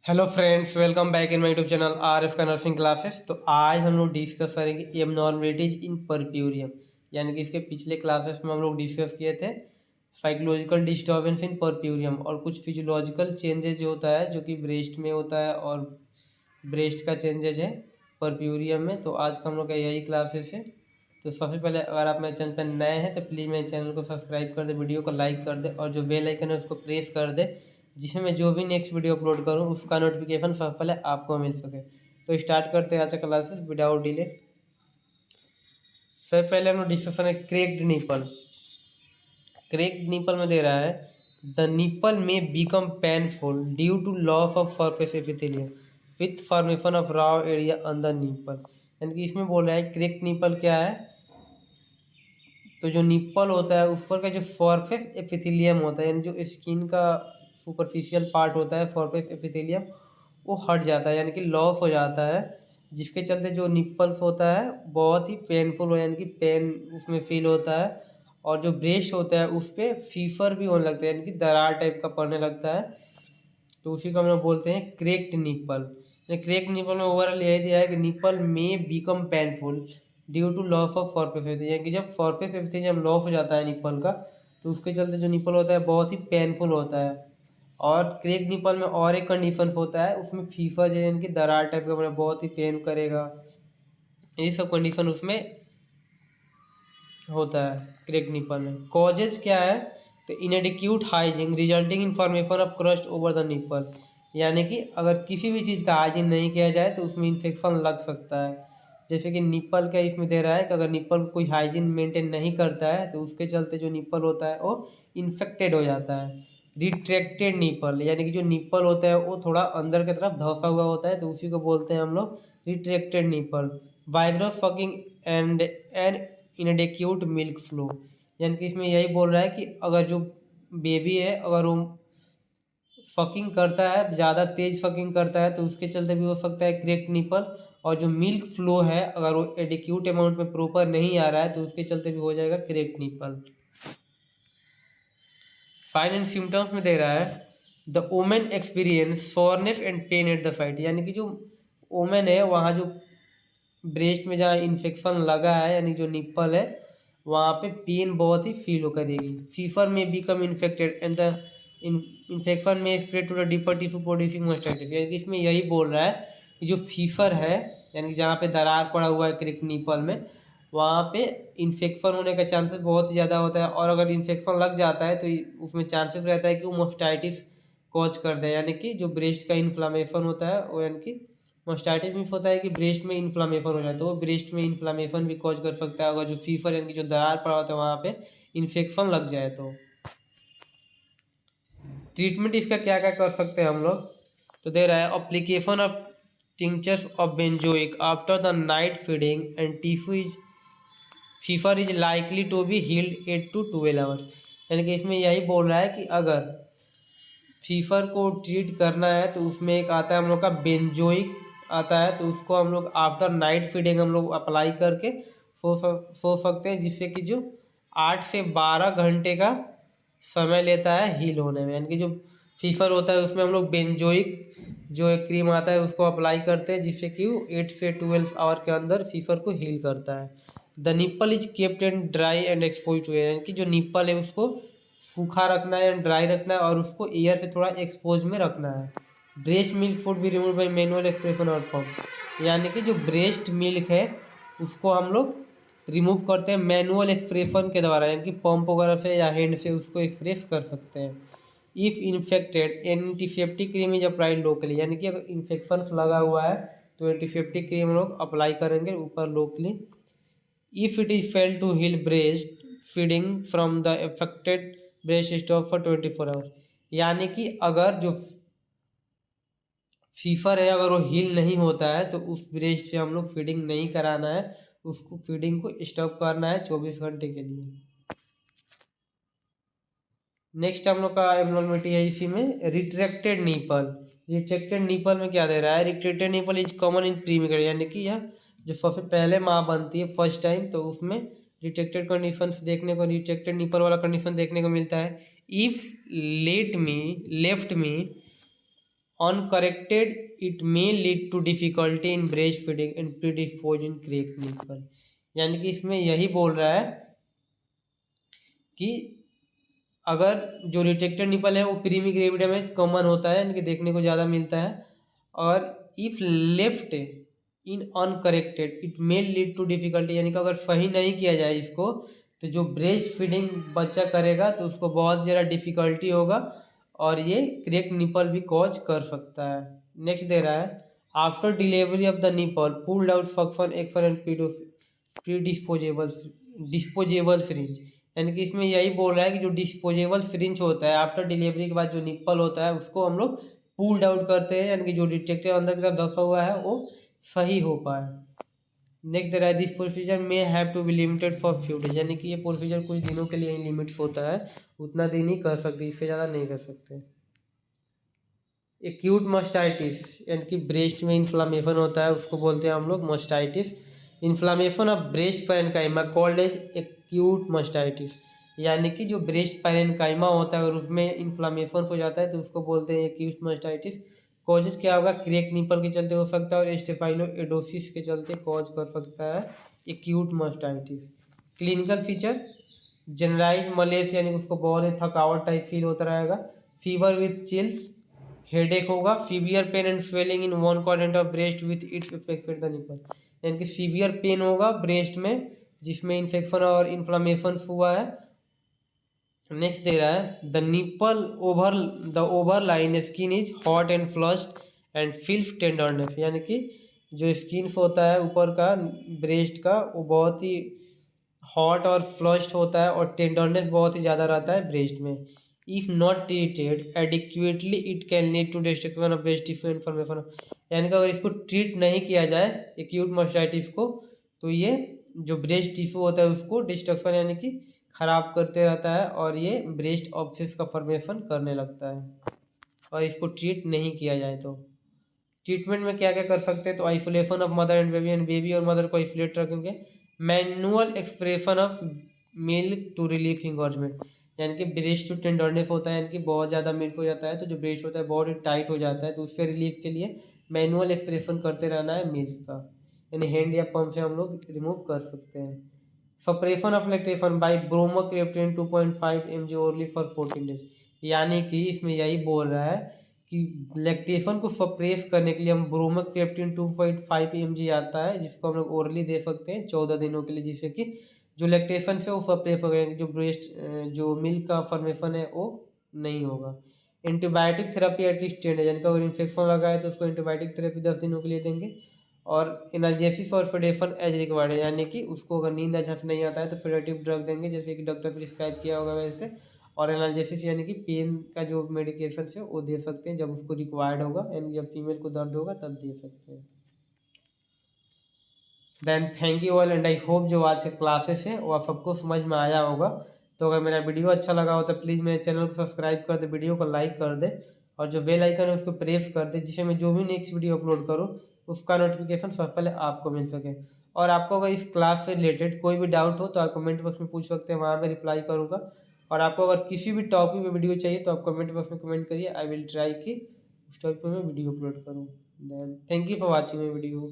Hello friends, welcome back in my YouTube channel R F का nursing classes. तो आज हम लोग डिस्कस करेंगे एबनॉर्मलिटीज इन परप्यूरियम, यानी कि इसके पिछले क्लासेस में हम लोग डिस्कस किए थे साइकोलॉजिकल डिस्टर्बेंस इन परप्यूरियम और कुछ फिजियोलॉजिकल चेंजेज जो होता है जो कि ब्रेस्ट में होता है और ब्रेस्ट का चेंजेज है परप्यूरियम में। तो आज का हम लोग का यही क्लासेस है। तो सबसे पहले अगर आप मेरे चैनल पर नए हैं तो प्लीज़ मेरे चैनल को सब्सक्राइब कर दे, वीडियो को लाइक कर दे और जो बेल आइकन है उसको प्रेस कर दे, जिसमें मैं जो भी नेक्स्ट वीडियो अपलोड करूँ उसका नोटिफिकेशन सबसे पहले आपको मिल सके। तो स्टार्ट करते हैं आज का क्लासेस विदाउट डिले। सबसे पहले हम लोग डिस्कशन है क्रेक्ड निपल। क्रेक्ड निपल में दे रहा है the nipple may become painful due to loss of surface epithelium with formation of raw area under nipple. यानी कि इसमें बोल रहा है क्रेक्ड निपल क्या है। तो जो निप्पल होता है उस पर का जो सरफेस एपिथेलियम होता है, यानी जो स्किन का सुपरफिशियल पार्ट होता है सरफेस एपिथेलियम, वो हट जाता है यानी कि लॉस हो जाता है, जिसके चलते जो निप्पल्स होता है बहुत ही पेनफुल हो, यानी कि पेन उसमें फील होता है। और जो ब्रेस्ट होता है उस पर फीवर भी होने लगता है, यानी कि दरार टाइप का पड़ने लगता है। तो उसी को हम लोग बोलते हैं क्रेक्ड निपल। क्रेक्ड निपल में ओवरऑल यही दिया है कि nipple may become painful due to loss of surface epithelium, यानी कि जब सरफेस एपिथेलियम लॉस हो जाता है निपल का तो उसके चलते जो निपल होता है बहुत ही पेनफुल होता है। और क्रेक्ड निपल में और एक कंडीशन होता है, उसमें फीवर जो है यानी कि दरार टाइप का बहुत ही पेन करेगा। ये सब कंडीशन उसमें होता है क्रेक्ड निपल में। कॉजेज क्या है, तो inadequate hygiene resulting in formation of crust over the nipple, यानी कि अगर किसी भी चीज़ का हाइजीन नहीं किया जाए तो उसमें इन्फेक्शन लग सकता है। जैसे कि निप्पल का इसमें दे रहा है कि अगर निप्पल कोई हाइजीन मेंटेन नहीं करता है तो उसके चलते जो निप्पल होता है वो इन्फेक्टेड हो जाता है। रिट्रैक्टेड निप्पल, यानी कि जो निप्पल होता है वो थोड़ा अंदर की तरफ धंसा हुआ होता है, तो उसी को बोलते हैं हम लोग retracted nipple. Vigorous sucking and an inadequate milk flow, यानी कि इसमें यही बोल रहा है कि अगर जो बेबी है अगर वो फकिंग करता है, ज़्यादा तेज फकिंग करता है, तो उसके चलते भी हो सकता है क्रेक्ट निपल। और जो मिल्क फ्लो है अगर वो एडिक्यूट अमाउंट में प्रॉपर नहीं आ रहा है तो उसके चलते भी हो जाएगा क्रेक्ट निपल। साइन एंड सिम्टम्स में दे रहा है the women experience soreness and pen at the site, यानी कि जो वोमेन है वहाँ जो ब्रेस्ट में जहाँ इन्फेक्शन लगा है यानी जो निप्पल है वहाँ पे पेन बहुत ही फील हो करेगी। Fever may become infected and the infection may spread to the deeper tissue producing mastitis, यानी कि इसमें यही बोल रहा है कि जो फीवर है यानी कि जहाँ पे दरार पड़ा हुआ है क्रेक निप्पल में वहाँ पे इन्फेक्शन होने का चांसेस बहुत ज़्यादा होता है। और अगर इन्फेक्शन लग जाता है तो उसमें चांसेस रहता है कि वो मास्टाइटिस कॉज कर दे, यानी कि जो ब्रेस्ट का इन्फ्लामेशन होता है वो, यानी कि मास्टाइटिस मीन्स होता है कि ब्रेस्ट में इन्फ्लामेशन हो जाए, तो वो ब्रेस्ट में इन्फ्लामेशन भी कॉज कर सकता है अगर जो फीवर यानी कि जो दरार पड़ा होता है वहाँ पे इन्फेक्शन लग जाए तो। ट्रीटमेंट इसका क्या क्या कर सकते हैं हम लोग, तो दे रहा है application of tinctures of benzoin after the night feeding and tissue is fever is likely to be healed 8 to 12 hours, यानी कि इसमें यही बोल रहा है कि अगर फीवर को ट्रीट करना है तो उसमें एक आता है हम लोग का बेंजोइक आता है, तो उसको हम लोग आफ्टर नाइट फीडिंग हम लोग अप्लाई करके सो सकते हैं, जिससे कि जो 8 से 12 घंटे का समय लेता है हील होने में। यानी कि जो फीवर होता है उसमें हम लोग बेंजोइक जो एक क्रीम आता है उसको अप्लाई करते हैं, जिससे कि वो 8 से 12 आवर के अंदर फीवर को हील करता है। The nipple is kept and dry and expose to air, यानी कि जो निप्पल है उसको सूखा रखना है, ड्राई रखना है और उसको एयर से थोड़ा एक्सपोज में रखना है। ब्रेस्ट मिल्क फूड भी रिमूव बाई मैनुअल एक्सप्रेशन और पंप, यानी कि जो ब्रेस्ट मिल्क है उसको हम लोग रिमूव करते हैं मैनुअल एक्सप्रेशन के द्वारा, यानी कि पंप वगैरह से या हैंड से उसको एक्सप्रेस कर सकते हैं। If infected antiseptic cream is applied locally, यानी कि अगर इन्फेक्शन लगा हुआ है तो एंटीसेप्टिक क्रीम लोग अप्लाई करेंगे ऊपर locally. If it is fail to heal breast feeding from the affected breast stop for 24 hours, यानी कि अगर जो फीवर है अगर वो हील नहीं होता है तो उस ब्रेस्ट से हम लोग फीडिंग नहीं कराना है, उसको फीडिंग को स्टॉप करना है 24 घंटे के लिए। नेक्स्ट हम लोग का एब्नॉर्मलिटी है इसी में रिट्रैक्टेड नीपल। रिट्रैक्टेड नीपल में क्या दे रहा है, रिट्रैक्टेड नीपल इज कॉमन इन प्रीमेच्योर, यानी कि यह जो सबसे पहले माँ बनती है फर्स्ट टाइम तो उसमें रिट्रैक्टेड कंडीशन देखने को, रिट्रैक्टेड नीपल वाला कंडीशन देखने को मिलता है। If left me uncorrected it may lead to difficulty in breast feeding and predispose in crack nipple. यानी कि इसमें यही बोल रहा है कि अगर जो रिट्रैक्टेड निपल है वो प्रीमी ग्रेविडिया में कॉमन होता है, यानी कि देखने को ज़्यादा मिलता है, और if left in uncorrected it may lead to difficulty, यानी कि अगर सही नहीं किया जाए इसको तो जो ब्रेस्ट फीडिंग बच्चा करेगा तो उसको बहुत ज़्यादा डिफिकल्टी होगा और ये क्रैक्ड निपल भी कॉज कर सकता है। नेक्स्ट दे रहा है after delivery of the nipple pulled out suction एक्फर एंड प्रीडिस्पोजेबल डिस्पोजेबल फ्रिंज। यानी कि इसमें यही बोल रहा है कि जो डिस्पोजेबल फ्रिंज होता है आफ्टर डिलीवरी के बाद जो निप्पल होता है उसको हम लोग पुल्ड आउट करते हैं, यानी कि जो डिटेक्टर अंदर की तरफ दबा हुआ है वो सही हो पाए। नेक्स्ट दे रहा है this procedure may have to be limited for few days, यानी कि ये प्रोसीजर कुछ दिनों के लिए ही लिमिट्स होता है, उतना दिन ही कर सकते, इससे ज़्यादा नहीं कर सकते। एक्यूट मस्टाइटिस, यानी कि ब्रेस्ट में इन्फ्लामेशन होता है उसको बोलते हैं हम लोग mastitis. Inflammation of breast parenchyma called as acute mastitis, यानी कि जो ब्रेस्ट पैरेन्काइमा होता है अगर उसमें इन्फ्लामेशन हो जाता है तो उसको बोलते हैं एक्यूट मस्टाइटिस। कॉजेज क्या होगा, क्रैक निपल के चलते हो सकता है और स्टेफाइलोइडोसिस के चलते कॉज कर सकता है acute mastitis. Clinical feature generalise malaise, यानी उसको बहुत ही थकावट टाइप फील होता रहेगा, फीवर विथ चिल्स, हेडेक होगा, severe pain and swelling in one quadrant of breast with its effected the nipple, यानी कि सीवियर पेन होगा ब्रेस्ट में जिसमें इन्फेक्शन और इन्फ्लामेशन हुआ है। नेक्स्ट दे रहा है the nipple over the overline skin is hot and flushed and feels tenderness, यानी कि जो स्किन होता है ऊपर का ब्रेस्ट का वो बहुत ही हॉट और फ्लश्ड होता है और टेंडरनेस बहुत ही ज़्यादा रहता है ब्रेस्ट में। If not treated adequately it can lead to destruction of breast tissue information, यानी कि अगर इसको ट्रीट नहीं किया जाए एक्यूट मस्टाइटिस को तो ये जो ब्रेस्ट टिश्यू होता है उसको डिस्ट्रक्शन यानी कि ख़राब करते रहता है और ये ब्रेस्ट ऑब्सेस का फॉर्मेशन करने लगता है और इसको ट्रीट नहीं किया जाए तो। ट्रीटमेंट में क्या क्या कर सकते हैं तो isolation of mother and baby और मदर को आइसोलेट रखेंगे, manual expression of milk to relief engorgement, यानी कि ब्रेस्ट जो टेंडरनेस होता है यानी कि बहुत ज़्यादा मिल्क हो जाता है तो जो ब्रेस्ट होता है बहुत ही टाइट हो जाता है तो उससे रिलीफ के लिए मैनुअल एक्सप्रेशन करते रहना है मिल्क का, यानी हैंड या पंप से हम लोग रिमूव कर सकते हैं। Suppression of lactation by bromocriptine 2.5 mg only for 14 days, यानी कि इसमें यही बोल रहा है कि लैक्टेशन को सप्रेस करने के लिए हम ब्रोमोक्रेप्टेन 2.5 mg आता है जिसको हम लोग ओरली दे सकते हैं 14 दिनों के लिए, जिससे कि जो लैक्टेशन से वो सप्रेस हो गए, जो ब्रेस्ट जो मिल्क का फॉर्मेशन है वो नहीं होगा। एंटीबायोटिक थेरेपी एटलीस्ट 10 डेज, यानी कि अगर इन्फेक्शन लगा है तो उसको एंटीबायोटिक थेरेपी 10 दिनों के लिए देंगे। और एनाल्जेसिस और फेडेशन एज रिक्वायर्ड है, यानी कि उसको अगर नींद अच्छा से नहीं आता है तो फेडेटिव ड्रग देंगे जैसे कि डॉक्टर प्रिस्क्राइब किया होगा वैसे, और एनाल्जेसिस यानी कि पेन का जो मेडिकेशन है वो दे सकते हैं जब उसको रिक्वायर्ड होगा, यानी जब फीमेल को दर्द होगा तब दे सकते हैं। Then thank you all and I hope जो आज के क्लासेस है वो आप सबको समझ में आया होगा। तो अगर मेरा वीडियो अच्छा लगा हो तो प्लीज़ मेरे चैनल को सब्सक्राइब कर दे, वीडियो को लाइक कर दे और जो बेल आइकन है उसको प्रेस कर दे जिससे मैं जो भी नेक्स्ट वीडियो अपलोड करूँ उसका नोटिफिकेशन सबसे पहले आपको मिल सके। और आपको अगर इस क्लास से रिलेटेड कोई भी डाउट हो तो आप कमेंट बॉक्स में पूछ सकते हैं, वहाँ मैं रिप्लाई करूँगा। और आपको अगर किसी भी टॉपिक में वीडियो चाहिए तो आप कमेंट बॉक्स में कमेंट करिए, आई विल ट्राई कि उस टॉपिक पर मैं वीडियो अपलोड करूँ। Then thank you for watching my video.